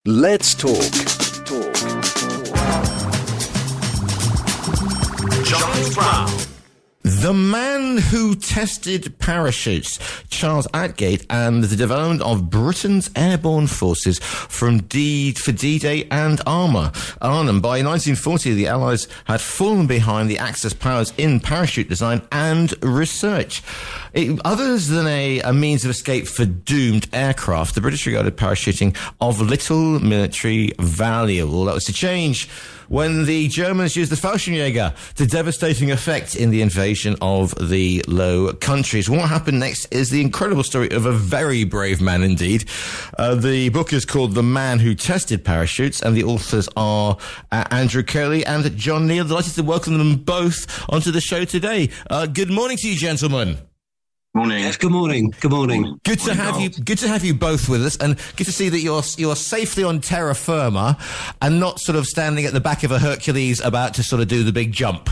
Let's talk. Charles Brown. The man who tested parachutes, Charles Agate, and the development of Britain's airborne forces for D-Day and Arnhem. By 1940, the Allies had fallen behind the Axis powers in parachute design and research. Others than a means of escape for doomed aircraft, the British regarded parachuting of little military value. Well, that was to change when the Germans used the Fallschirmjäger to devastating effect in the invasion of the Low Countries. What happened next is the incredible story of a very brave man indeed. The book is called The Man Who Tested Parachutes, and the authors are Andrew Colley and John Neil. Delighted to welcome them both onto the show today. Good morning to you, gentlemen. Morning. Yes, good morning. Good morning. Good to have you. Good to have you both with us, and good to see that you're safely on terra firma, and not sort of standing at the back of a Hercules about to sort of do the big jump.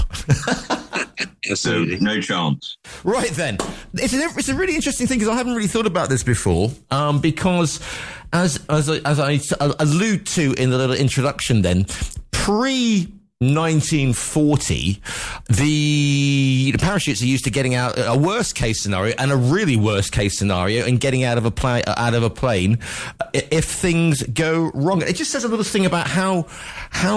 Absolutely. No chance. Right then, it's a really interesting thing because I haven't really thought about this before. Because as I allude to in the little introduction, then pre-1940, the parachutes are used to getting out a worst case scenario and a really worst case scenario and getting out of a plane if things go wrong. It just says a little thing about how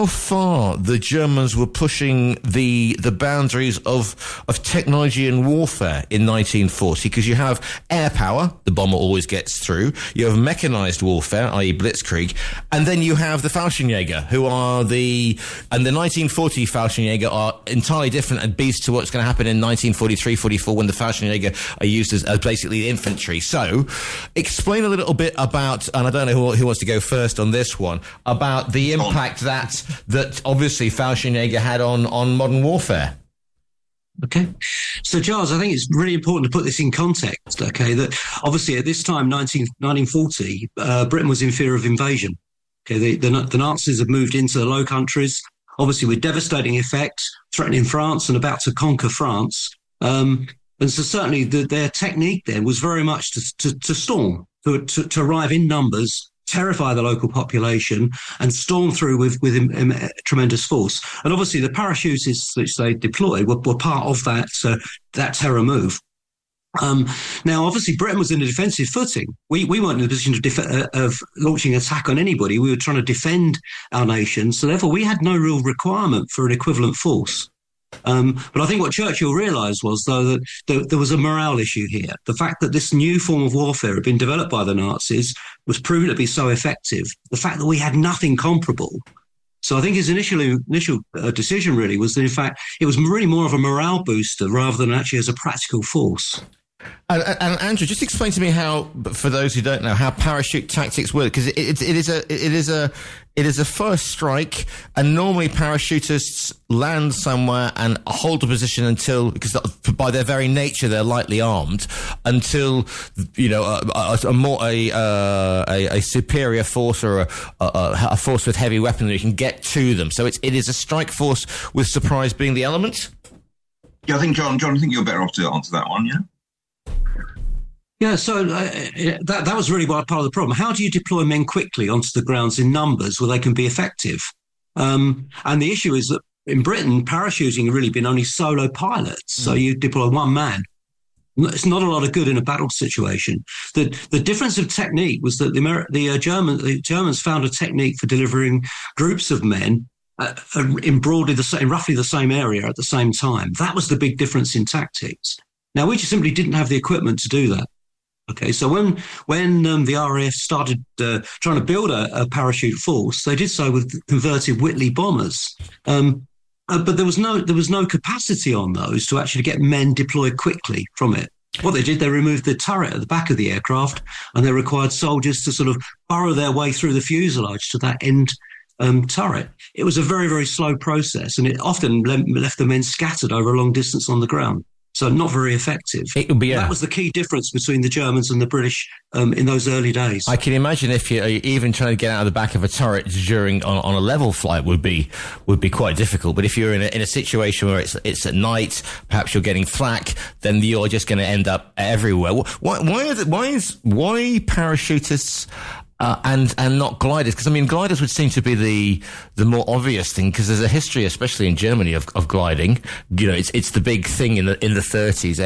far the Germans were pushing the boundaries of technology and warfare in 1940, because you have air power, the bomber always gets through, you have mechanized warfare, i.e. blitzkrieg, and then you have the Fallschirmjäger, who are the 1940 Fallschirmjäger are entirely different and beast to what's going to happen in 1943-44 when the Fallschirmjäger are used as basically infantry. So, explain a little bit about, and I don't know who wants to go first on this one, about the impact that obviously Fallschirmjäger had on modern warfare. Okay. So, Charles, I think it's really important to put this in context, okay, that obviously at this time, 1940, Britain was in fear of invasion. Okay, the Nazis have moved into the Low Countries, obviously with devastating effect, threatening France and about to conquer France. And so certainly their technique then was very much to storm, to arrive in numbers, terrify the local population, and storm through with tremendous force. And obviously the parachutists which they deployed were part of that terror move. Now, obviously, Britain was in a defensive footing. We weren't in a position of launching an attack on anybody. We were trying to defend our nation. So therefore, we had no real requirement for an equivalent force. But I think what Churchill realised was, though, that there was a morale issue here. The fact that this new form of warfare had been developed by the Nazis was proven to be so effective. The fact that we had nothing comparable. So I think his initial decision really was that, in fact, it was really more of a morale booster rather than actually as a practical force. And Andrew, just explain to me how, for those who don't know, how parachute tactics work, because it is a first strike, and normally parachutists land somewhere and hold a position until, because by their very nature they're lightly armed, until a superior force or a force with heavy weaponry can get to them. So it is a strike force with surprise being the element. Yeah, I think John, I think you're better off to answer that one. Yeah. Yeah, so that was really part of the problem. How do you deploy men quickly onto the grounds in numbers where they can be effective? And the issue is that in Britain, parachuting had really been only solo pilots. So you deploy one man. It's not a lot of good in a battle situation. The difference of technique was that the Germans found a technique for delivering groups of men in roughly the same area at the same time. That was the big difference in tactics. Now, we just simply didn't have the equipment to do that. Okay, so when the RAF started trying to build a parachute force, they did so with converted Whitley bombers, but there was no capacity on those to actually get men deployed quickly from it. What they did, they removed the turret at the back of the aircraft, and they required soldiers to sort of burrow their way through the fuselage to that end turret. It was a very, very slow process, and it often left the men scattered over a long distance on the ground. So not very effective. That was the key difference between the Germans and the British in those early days. I can imagine if you're even trying to get out of the back of a turret on a level flight would be quite difficult. But if you're in a situation where it's at night, perhaps you're getting flak, then you're just going to end up everywhere. Why parachutists and not gliders, because I mean gliders would seem to be the more obvious thing, because there's a history, especially in Germany, of gliding. You know, it's the big thing in the 30s,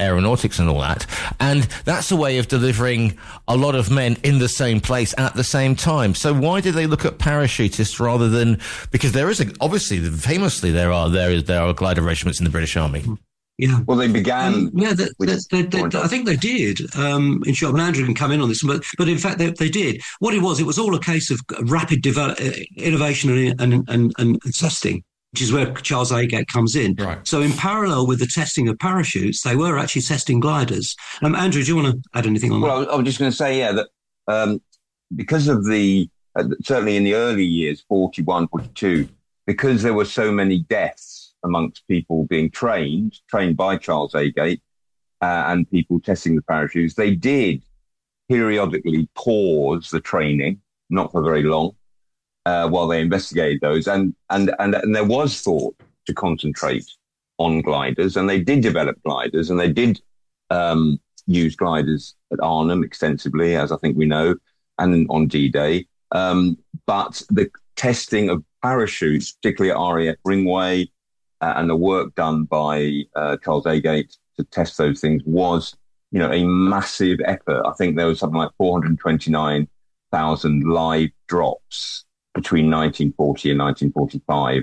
aeronautics and all that, and that's a way of delivering a lot of men in the same place at the same time. So why did they look at parachutists rather than, because there is obviously famously there are glider regiments in the British Army. Yeah. Well, they began. I think they did. In short, and Andrew can come in on this, but in fact they did. What it was all a case of rapid innovation and testing, which is where Charles Agate comes in. Right. So in parallel with the testing of parachutes, they were actually testing gliders. Andrew, do you want to add anything on that? Well, I was just going to say, that because of certainly in the early years, 41, 42, because there were so many deaths amongst people being trained by Charles Agate, and people testing the parachutes, they did periodically pause the training, not for very long, while they investigated those. And there was thought to concentrate on gliders, and they did develop gliders, and they did use gliders at Arnhem extensively, as I think we know, and on D-Day. But the testing of parachutes, particularly at RAF Ringway, and the work done by Charles Agate to test those things was, a massive effort. I think there was something like 429,000 live drops between 1940 and 1945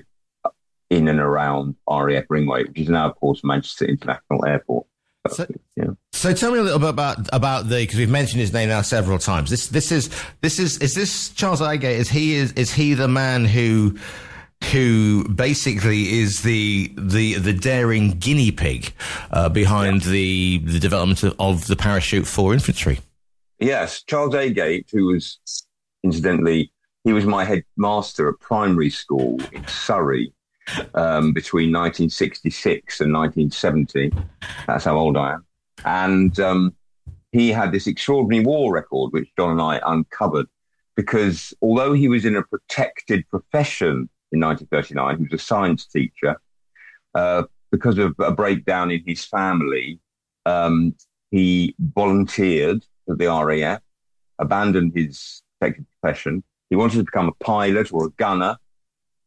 in and around RAF Ringway, which is now, of course, Manchester International Airport. So tell me a little bit about because we've mentioned his name now several times. Is this Charles Agate? Is he the man who basically is the daring guinea pig behind the development of the parachute for infantry? Yes, Charles Agate, who was, incidentally, he was my headmaster at primary school in Surrey between 1966 and 1970. That's how old I am. And he had this extraordinary war record, which John and I uncovered, because although he was in a protected profession in 1939, he was a science teacher. Because of a breakdown in his family, he volunteered for the RAF, abandoned his protected profession. He wanted to become a pilot or a gunner,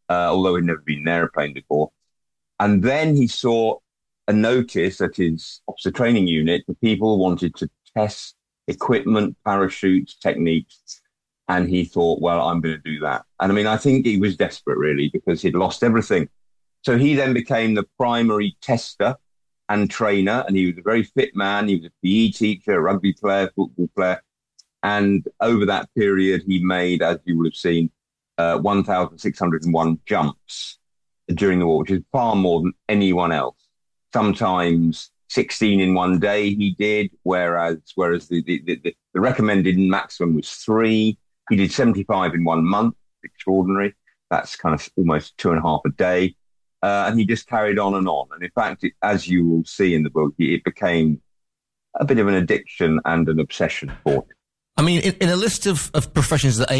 although he'd never been in an aeroplane before. And then he saw a notice at his officer training unit that people wanted to test equipment, parachutes, techniques. And he thought, well, I'm going to do that. And I mean, I think he was desperate, really, because he'd lost everything. So he then became the primary tester and trainer. And he was a very fit man. He was a PE teacher, a rugby player, football player. And over that period, he made, as you will have seen, 1,601 jumps during the war, which is far more than anyone else. Sometimes 16 in one day he did, whereas the recommended maximum was 3. He did 75 in 1 month, extraordinary. That's kind of almost 2.5 a day. And he just carried on and on. And in fact, as you will see in the book, it became a bit of an addiction and an obsession for him. I mean, in a list of professions that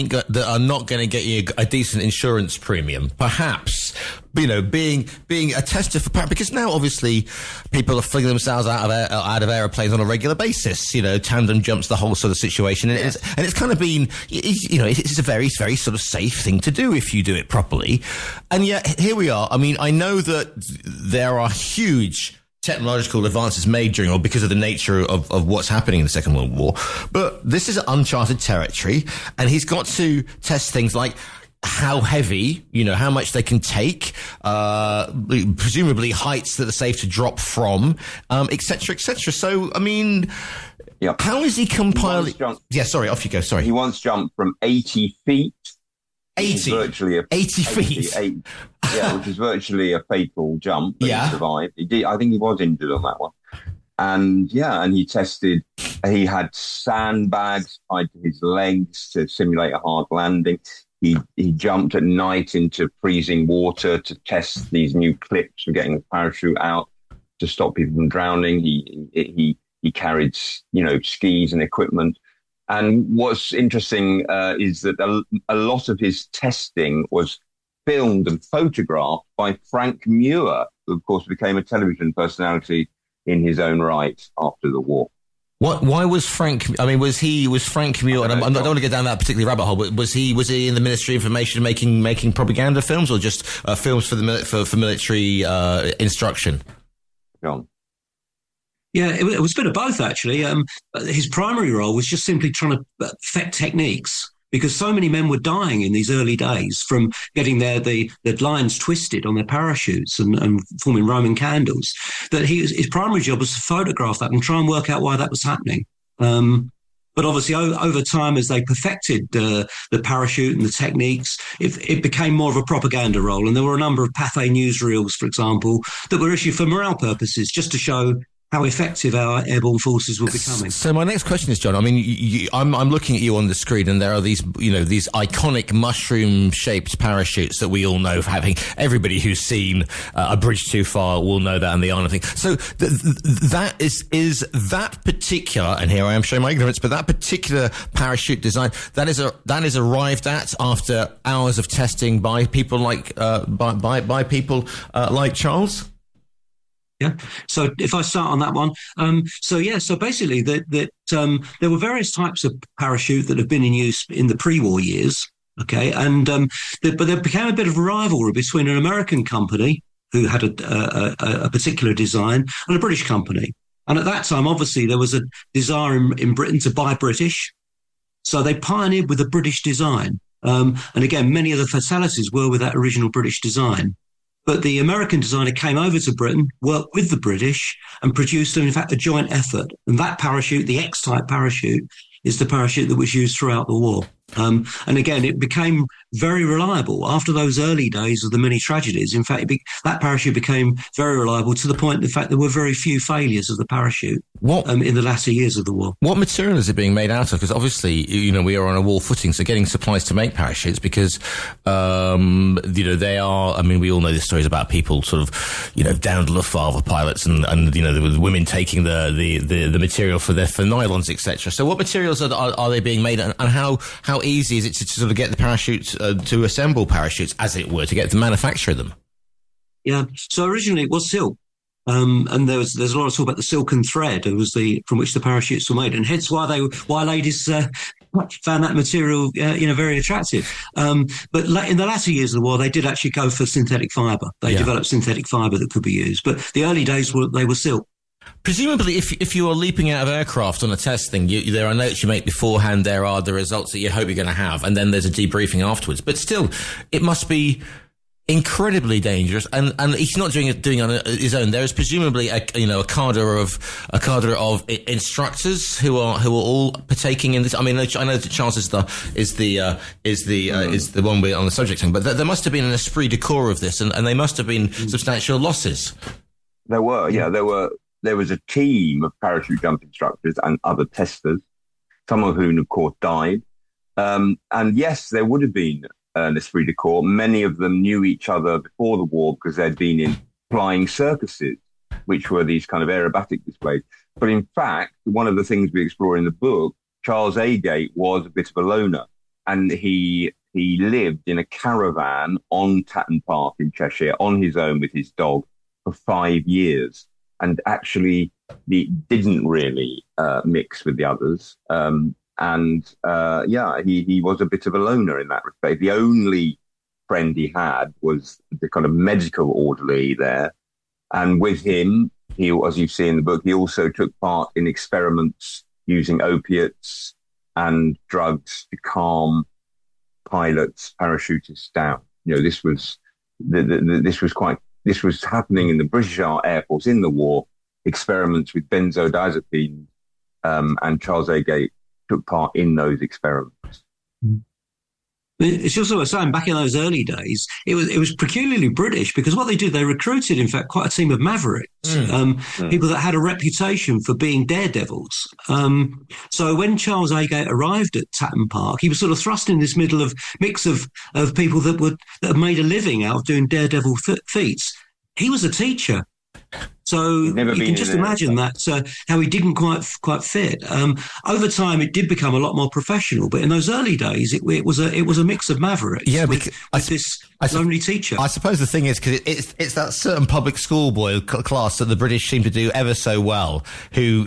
are not going to get you a decent insurance premium, perhaps, being a tester for because now obviously people are flinging themselves out of aeroplanes on a regular basis. Tandem jumps, the whole sort of situation, and it's kind of been, it's a very, very sort of safe thing to do if you do it properly. And yet here we are. I mean, I know that there are huge technological advances made during or because of the nature of what's happening in the Second World War. But this is uncharted territory, and he's got to test things like how heavy, how much they can take, presumably heights that are safe to drop from, et cetera, et cetera. So, I mean, yep. How is he compiling? Yeah, sorry, off you go, sorry. He once jumped from 80 feet. 80? Virtually 80 feet? Which is virtually a fatal jump, but he survived. I think he was injured on that one. And he tested, he had sandbags tied to his legs to simulate a hard landing. He jumped at night into freezing water to test these new clips for getting the parachute out to stop people from drowning. He carried, skis and equipment. And what's interesting is that a lot of his testing was filmed and photographed by Frank Muir, who, of course, became a television personality in his own right after the war. Why was Frank? I mean, was Frank Muir? And I don't want to go down that particular rabbit hole, but was he in the Ministry of Information making propaganda films, or just films for for military instruction? John. Yeah, it was a bit of both, actually. His primary role was just simply trying to perfect techniques, because so many men were dying in these early days from getting the lines twisted on their parachutes and forming Roman candles, that his primary job was to photograph that and try and work out why that was happening. But obviously, over time, as they perfected the parachute and the techniques, it became more of a propaganda role. And there were a number of Pathé newsreels, for example, that were issued for morale purposes, just to show how effective our airborne forces were becoming. So my next question is, John, I mean, I'm looking at you on the screen, and there are these iconic mushroom-shaped parachutes that we all know of having. Everybody who's seen A Bridge Too Far will know that, and the Arnold thing. So that is that particular, and here I am showing my ignorance, but that particular parachute design, that is arrived at after hours of testing by people like by people like Charles. Yeah. So if I start on that one, so basically there were various types of parachute that have been in use in the pre-war years. Okay. And, but there became a bit of a rivalry between an American company who had a particular design and a British company. And at that time, obviously, there was a desire in Britain to buy British. So they pioneered with a British design. And again, many of the fatalities were with that original British design. But the American designer came over to Britain, worked with the British, and produced, in fact, a joint effort. And that parachute, the X-type parachute, is the parachute that was used throughout the war. And again, it became very reliable after those early days of the many tragedies. In fact, that parachute became very reliable to the point, in fact, there were very few failures of the parachute in the latter years of the war. What material is it being made out of? Because obviously, we are on a war footing, so getting supplies to make parachutes, because, they are, I mean, we all know the stories about people sort of, down to the father pilots and the women taking the material for nylons, etc. So what materials are they being made, and how easy is it to sort of get the parachutes, to assemble parachutes, as it were, to get to manufacture them? Yeah. So originally it was silk. And there's a lot of talk about the silken thread. It was from which the parachutes were made, and hence why ladies found that material, very attractive. But in the latter years of the war, they did actually go for synthetic fibre. They developed synthetic fibre that could be used. But the early days they were silk. Presumably, if you are leaping out of aircraft on a test thing, there are notes you make beforehand, there are the results that you hope you're going to have, and then there's a debriefing afterwards. But still, it must be incredibly dangerous, and he's not doing it on his own. There is presumably a cadre of instructors who are all partaking in this. I mean, I know that Charles is the one we're on the subject thing, but there must have been an esprit de corps of this, and they must have been substantial losses. There were. There was a team of parachute jump instructors and other testers, some of whom, of course, died. And yes, there would have been an esprit de corps. Many of them knew each other before the war because they'd been in flying circuses, which were these kind of aerobatic displays. But in fact, one of the things we explore in the book, Charles Agate was a bit of a loner, and he lived in a caravan on Tatton Park in Cheshire on his own with his dog for 5 years. And actually, he didn't really mix with the others. He was a bit of a loner in that respect. The only friend he had was the kind of medical orderly there. And with him, he, as you see in the book, he also took part in experiments using opiates and drugs to calm pilots, parachutists down. This was happening in the British Air Force in the war, experiments with benzodiazepines, and Charles Agate took part in those experiments. It's just what I was saying, back in those early days, it was peculiarly British, because what they did, they recruited, in fact, quite a team of mavericks, people that had a reputation for being daredevils. So when Charles Agate arrived at Tatton Park, he was sort of thrust in this mix of people that had made a living out of doing daredevil feats. He was a teacher. So you can just imagine that how he didn't quite fit. Over time, it did become a lot more professional, but in those early days, it was a mix of mavericks. Yeah, with this lonely teacher. I suppose the thing is because it's that certain public schoolboy class that the British seem to do ever so well, who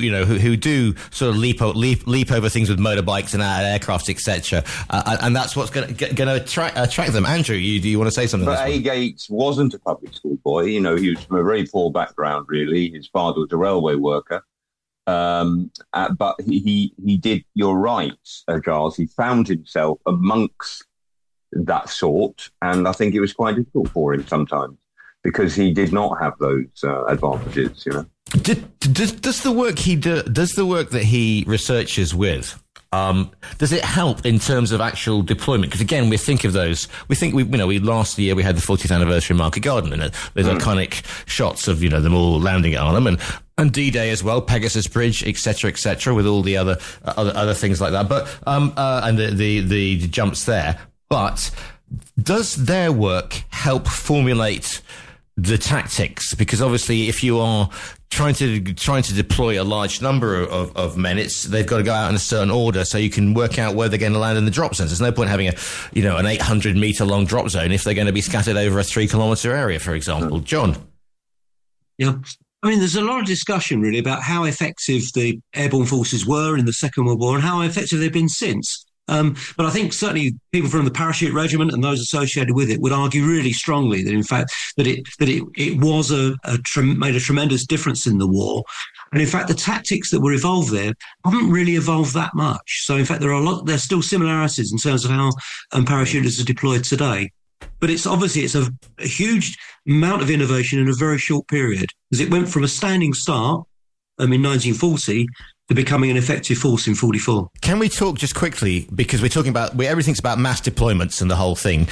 do sort of leap over things with motorbikes and aircrafts, etc. And that's what's going to attract them. Andrew, do you want to say something? But Agate wasn't a public school boy. He was from a very poor background, really. His father was a railway worker. But he did, you're right, Giles, he found himself amongst that sort. And I think it was quite difficult for him sometimes because he did not have those advantages, Does the work that he researches with, does it help in terms of actual deployment? Because again, we think last year we had the 40th anniversary of Market Garden, and there's iconic shots of them all landing at Arnhem and D-Day as well, Pegasus Bridge, etc., with all the other things like that. But and the jumps there. But does their work help formulate the tactics? Because obviously, if you are trying to deploy a large number of men, they've got to go out in a certain order so you can work out where they're going to land in the drop zones. There's no point having an 800 meter long drop zone if they're going to be scattered over a 3 kilometer area, for example. John. Yeah. I mean, there's a lot of discussion really about how effective the airborne forces were in the Second World War and how effective they've been since. But I think certainly people from the parachute regiment and those associated with it would argue really strongly that, in fact, it was made a tremendous difference in the war. And in fact, the tactics that were evolved there haven't really evolved that much. So in fact, there's still similarities in terms of how parachutists are deployed today. But it's a huge amount of innovation in a very short period, because it went from a standing start in 1940 to becoming an effective force in 44. Can we talk just quickly, because we're talking about, everything's about mass deployments and the whole thing.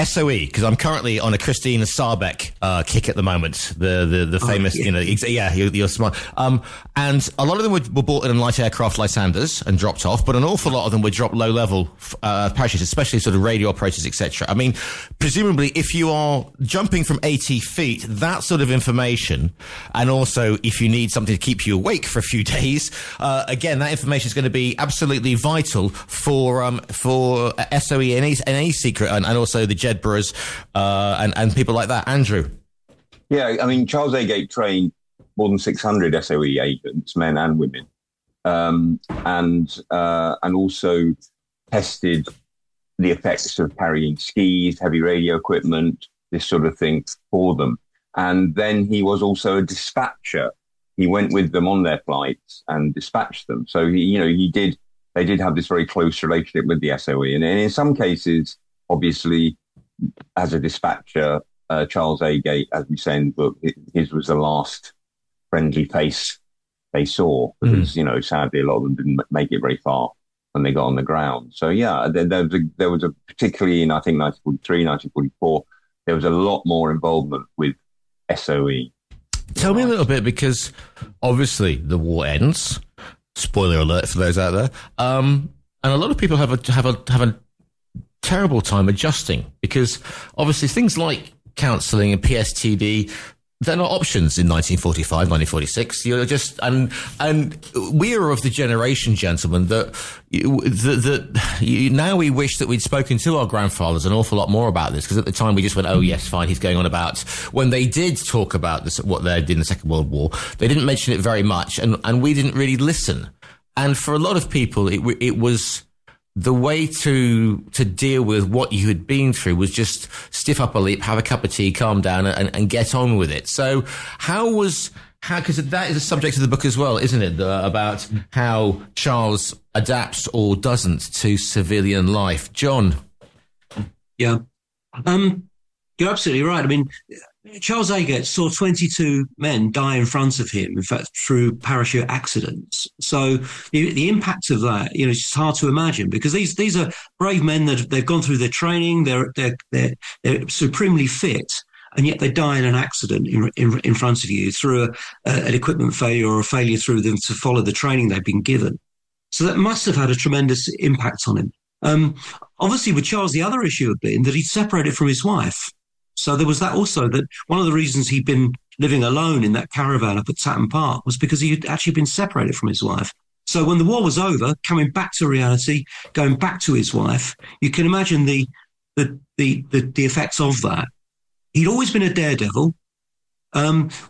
SOE, because I'm currently on a Christine Sarbeck kick at the moment, the famous, you're smart. And a lot of them were bought in light aircraft Lysanders and dropped off, but an awful lot of them were dropped low-level parachutes, especially sort of radio operators, etc. I mean, presumably, if you are jumping from 80 feet, that sort of information, and also if you need something to keep you awake for a few days, again, that information is going to be absolutely vital for SOE and A secret, and also the Jedburghs and people like that. Andrew? Yeah, I mean, Charles Agate trained more than 600 SOE agents, men and women, and also tested the effects of carrying skis, heavy radio equipment, this sort of thing for them. And then he was also a dispatcher. He went with them on their flights and dispatched them. So they did have this very close relationship with the SOE. And in some cases, obviously, as a dispatcher, Charles Agate, as we say in the book, his was the last friendly face they saw, because sadly a lot of them didn't make it very far when they got on the ground. So yeah, there was a particularly in, I think, 1943, 1944, there was a lot more involvement with SOE. Tell me a little bit, because obviously the war ends. Spoiler alert for those out there. And a lot of people have a terrible time adjusting, because obviously things like counselling and PSTD, they're not options in 1945, 1946. You're just, and we are of the generation, gentlemen, that now we wish that we'd spoken to our grandfathers an awful lot more about this, because at the time we just went, oh yes, fine, he's going on about, when they did talk about this, what they did in the Second World War, they didn't mention it very much, and we didn't really listen. And for a lot of people, it was the way to deal with what you had been through was just stiff upper lip, have a cup of tea, calm down, and get on with it. So because that is a subject of the book as well, isn't it? About how Charles adapts or doesn't to civilian life. John? Yeah. You're absolutely right. I mean, Charles Agate saw 22 men die in front of him, in fact, through parachute accidents. So the impact of that, it's just hard to imagine, because these are brave men that they've gone through their training, they're supremely fit, and yet they die in an accident in front of you through an equipment failure or a failure through them to follow the training they've been given. So that must have had a tremendous impact on him. Obviously, with Charles, the other issue had been that he'd separated from his wife. So there was that also, that one of the reasons he'd been living alone in that caravan up at Tatton Park was because he had actually been separated from his wife. So when the war was over, coming back to reality, going back to his wife, you can imagine the effects of that. He'd always been a daredevil.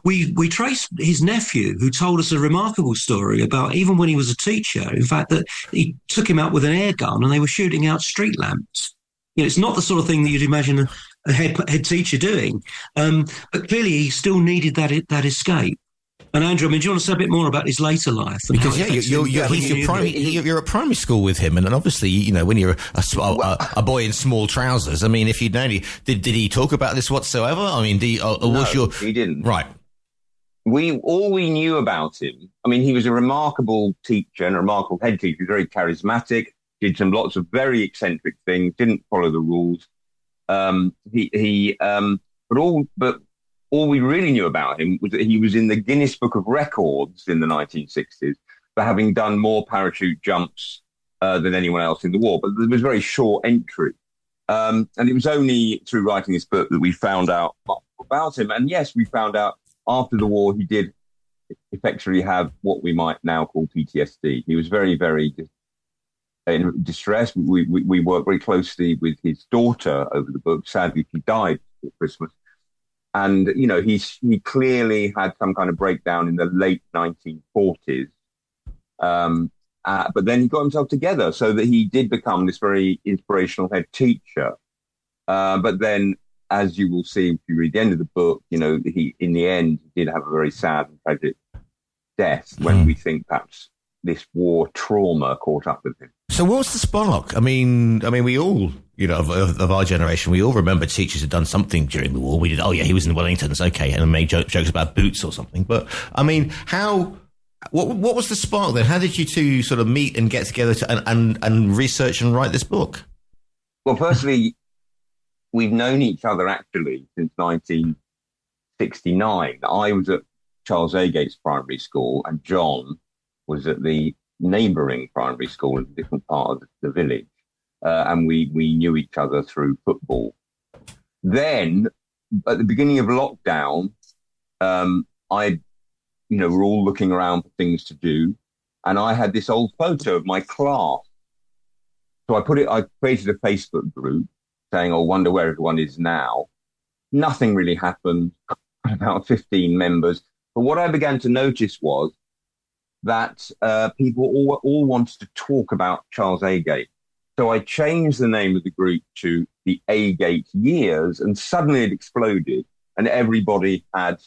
We traced his nephew, who told us a remarkable story about even when he was a teacher, in fact, that he took him out with an air gun and they were shooting out street lamps. It's not the sort of thing that you'd imagine a head teacher doing. But clearly he still needed that escape. And Andrew, do you want to say a bit more about his later life? Because you're at primary school with him, and obviously, when you're a boy in small trousers, if you'd known, did he talk about this whatsoever? No, he didn't. Right. All we knew about him. He was a remarkable teacher and a remarkable head teacher. He was very charismatic. Did lots of very eccentric things. Didn't follow the rules. But all we really knew about him was that he was in the Guinness Book of Records in the 1960s for having done more parachute jumps than anyone else in the war. But there was very short entry. And it was only through writing this book that we found out about him. And yes, we found out after the war he did effectively have what we might now call PTSD. He was very, very in distress. We worked very closely with his daughter over the book. Sadly, she died before Christmas. And, he clearly had some kind of breakdown in the late 1940s. But then he got himself together so that he did become this very inspirational head teacher. But then, as you will see if you read the end of the book, he, in the end, did have a very sad and tragic death when we think perhaps this war trauma caught up with him. So what's the spark? We all, of our generation, we all remember teachers had done something during the war. We did, he was in Wellington's, okay, and made jokes about boots or something. But, what was the spark then? How did you two sort of meet and get together and research and write this book? Well, firstly, we've known each other actually since 1969. I was at Charles Agate's primary school and John was at the neighbouring primary school in a different part of the village. And we knew each other through football. Then, at the beginning of lockdown, we're all looking around for things to do. And I had this old photo of my class. So I created a Facebook group saying, wonder where everyone is now. Nothing really happened, about 15 members. But what I began to notice was that people all wanted to talk about Charles Agate. So I changed the name of the group to the Agate Years, and suddenly it exploded, and everybody had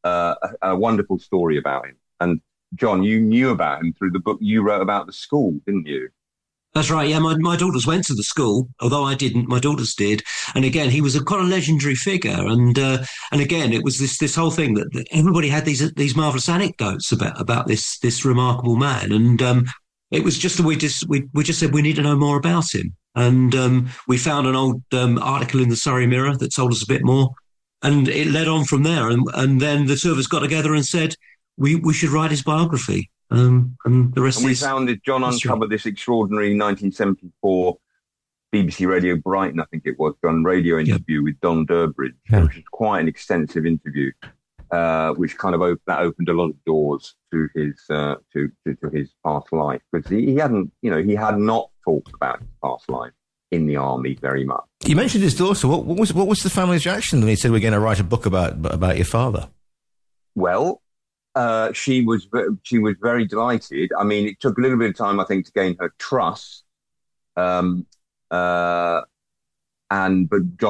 a wonderful story about him. And John, you knew about him through the book you wrote about the school, didn't you? That's right. Yeah, my daughters went to the school, although I didn't. My daughters did, and again, he was quite a legendary figure. And again, it was this whole thing that everybody had these marvelous anecdotes about this remarkable man. And it was just that we just said we need to know more about him. And we found an old article in the Surrey Mirror that told us a bit more, and it led on from there. And then the two of us got together and said we should write his biography. And the rest. And we found that John uncovered this extraordinary 1974 BBC Radio Brighton, I think it was, John radio interview with Don Durbridge, which was quite an extensive interview, which kind of opened a lot of doors to his to his past life, because he had not talked about his past life in the army very much. You mentioned his daughter. What was the family's reaction when he said we're going to write a book about your father? Well, she was very delighted. It took a little bit of time, I think, to gain her trust. But John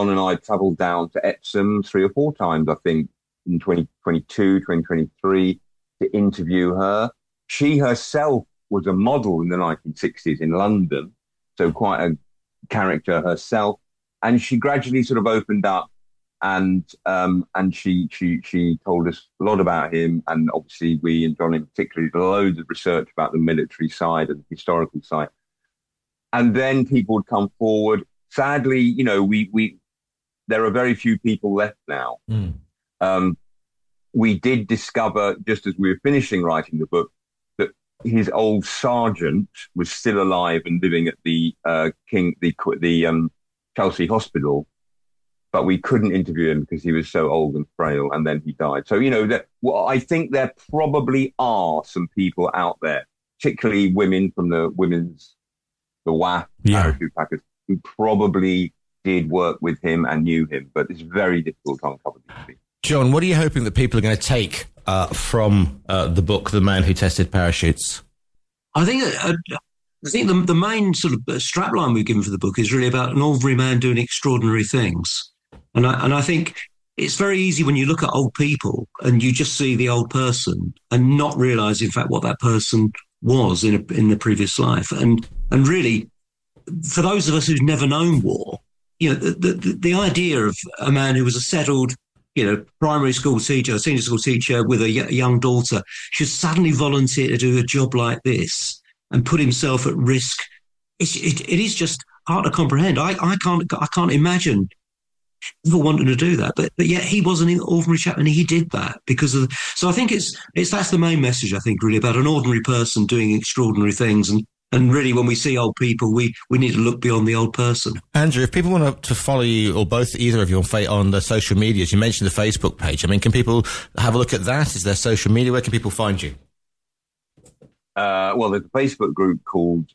and I travelled down to Epsom 3 or 4 times, I think, in 2022, 2023, to interview her. She herself was a model in the 1960s in London, so quite a character herself. And she gradually sort of opened up. And she told us a lot about him, and obviously we and John in particular did loads of research about the military side and the historical side. And then people would come forward. Sadly, there are very few people left now. We did discover, just as we were finishing writing the book, that his old sergeant was still alive and living at the Chelsea Hospital. but we couldn't interview him because he was so old and frail, and then he died. So, I think there probably are some people out there, particularly women from the WAF parachute packers, who probably did work with him and knew him, but it's very difficult to uncover these people. John, what are you hoping that people are going to take from the book, The Man Who Tested Parachutes? I think the main sort of strapline we've given for the book is really about an ordinary man doing extraordinary things. And I think it's very easy when you look at old people and you just see the old person and not realise, in fact, what that person was in the previous life. And really, for those of us who've never known war, the idea of a man who was a settled, primary school teacher, senior school teacher with a young daughter should suddenly volunteer to do a job like this and put himself at risk. It is just hard to comprehend. I can't imagine ever wanting to do that, but yet he was an ordinary chap and he did that because of. So I think that's the main message. I think really about an ordinary person doing extraordinary things, and really when we see old people, we need to look beyond the old person. Andrew, if people want to follow you or either of you on the social medias, you mentioned the Facebook page. I mean, can people have a look at that? Is there social media? Where can people find you? Well, there's a Facebook group called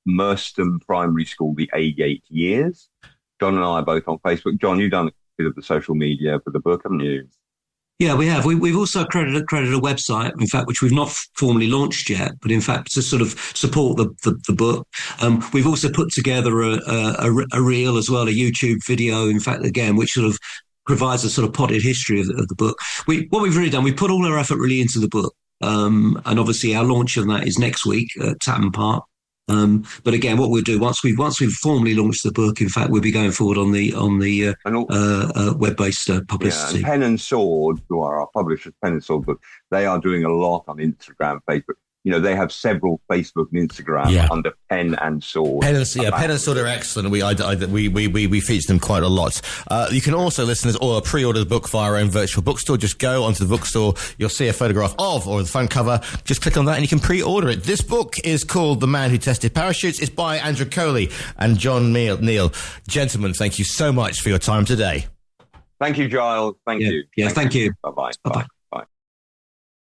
Merstham Primary School, the Agate Years. John and I are both on Facebook. John, you've done a bit of the social media for the book, haven't you? Yeah, we have. We've also created a website, in fact, which we've not formally launched yet, but in fact to sort of support the book. We've also put together a reel as well, a YouTube video, in fact, again, which sort of provides a sort of potted history of the book. What we've really done, we put all our effort really into the book. And obviously our launch of that is next week at Tatton Park. But again, what we'll do once we've formally launched the book, in fact, we'll be going forward on the web-based publicity. Yeah, and Pen and Sword, who are our publishers, Pen and Sword, but they are doing a lot on Instagram, Facebook. They have several Facebook and Instagram under Pen and Sword. Pen and Sword are excellent. We feature them quite a lot. You can also, listeners, or pre-order the book via our own virtual bookstore. Just go onto the bookstore. You'll see a photograph of or the front cover. Just click on that and you can pre-order it. This book is called The Man Who Tested Parachutes. It's by Andrew Colley and John Neil. Gentlemen, thank you so much for your time today. Thank you, Giles. Thank you. Yeah, thank you. Bye-bye. Bye-bye.